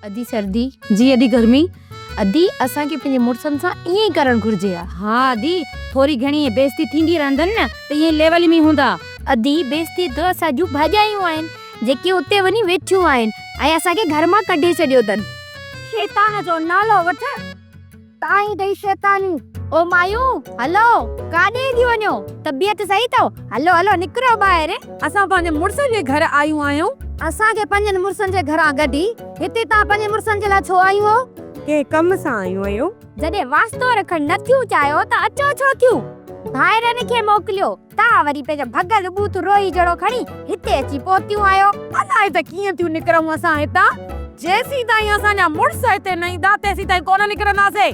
अधी सर्दी जी अधी गर्मी अधी असां के पंहिंजे मुड़सन सां ईअं ई करण घुर्जे आ। हाँ अधी थोड़ी घणी बेइज्जती थींदी रहंदन न त ये लेवल में हूंदा। अधी बेइज्जती तो असां जूं भाॼायूं आहिनि जेके उते वञी वेठियूं आहिनि ऐं असां के घर मां कढी छॾियो अथनि। शैतान जो नालो वठ ताई दई शैतानी। ओ मायूं हलो काॾे थी वञो? तबियत सही अथव? हलो हलो निकिरो ॿाहिरि। असां पंहिंजे मुड़सन जे घर आयूं आहियूं। असां के पंहिंजनि मुड़सन जे घरां गॾी हिते तव्हां पंहिंजे मुड़सन जे लाइ छो आयूं हो? के कम सां आयूं आहियूं। जॾहिं वास्तो रखण न थियूं चाहियो त अचो छो थियूं? भाइरनि खे मोकिलियो, तव्हां वरी पंहिंजो भगल बूथ रोई जड़ो खणी हिते अची पहुतियूं आयो। अलाए त कीअं थियूं निकरूं असां हितां। जेसी ताईं असांजा मुड़स हिते न ईंदा तेसी ताईं कोन निकरंदासीं।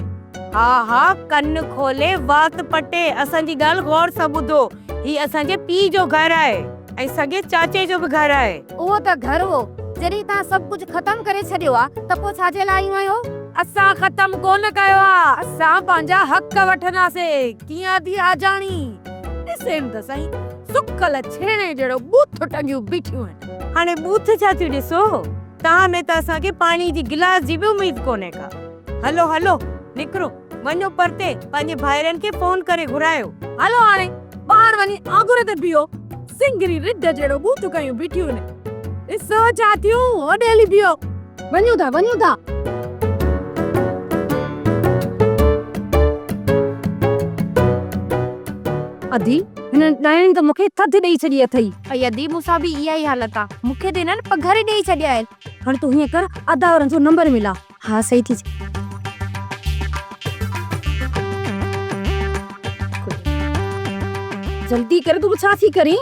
हा हा कन खोले वात पटे असांजी ॻाल्हि गौर सां ॿुधो। ही असांजे पीउ जो घर आहे ऐं सॻे चाचे जो बि घर आहे। उहो त घर हो जॾहिं तव्हां सभु कुझु ख़तम करे छॾियो आ त पोइ छाजे लाइ आयूं आहियो? असां ख़तम कोन कयो आ, असां पंहिंजा हक़ वठंदासीं। कीअं थी आजाणी ॾिसेनि त सही सुकल छेणे जहिड़ो बूथ टंगियूं बीठियूं आहिनि। हाणे बूथ छा थियूं ॾिसो? तव्हां में त असांखे पाणी जी गिलास जी बि उमेद कोन्हे का। हलो हलो निकिरो वञो परते पंहिंजे भाइरनि खे फोन करे घुरायो। हलो हाणे ॿाहिरि वञी आगुर ते बीहो। सिंगरी रिड जहिड़ो बूथ कयूं बीठियूं आहिनि। ॾिसो छा थियूं होॾे हली बीहो। वञूं था वञूं था। अधी हिन डाइनिंग त मूंखे थधि ॾेई छॾी अथई। ऐं अधी मूंसां बि इहा ई हालत आ। मूंखे त हिननि पघर ॾेई छॾिया आहिनि। हाणे तूं हीअं कर अदा वारनि जो नंबर मिला। हा सही थी जल्दी कर तू छा थी करी?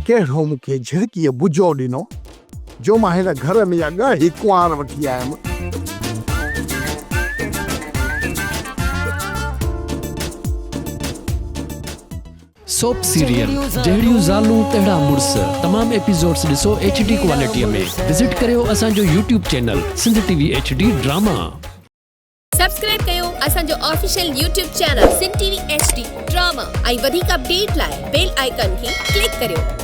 कहिड़ो मूंखे झिड़कीअ बुझो ॾिनो जो मां हिन घर में या ॻही कुंवार वठी आयमि। सोप सीरियल जहिड़ियूं ज़ालूं तहिड़ा मुड़स तमाम एपिसोड्स ॾिसो HD क्वालिटीअ में। विज़िट करियो असांजो YouTube channel Sindh TV HD drama. Subscribe कयो असांजो official YouTube channel Sindh TV HD drama ऐं वधीक अपडेट लाइ बेल आइकन खे क्लिक करियो।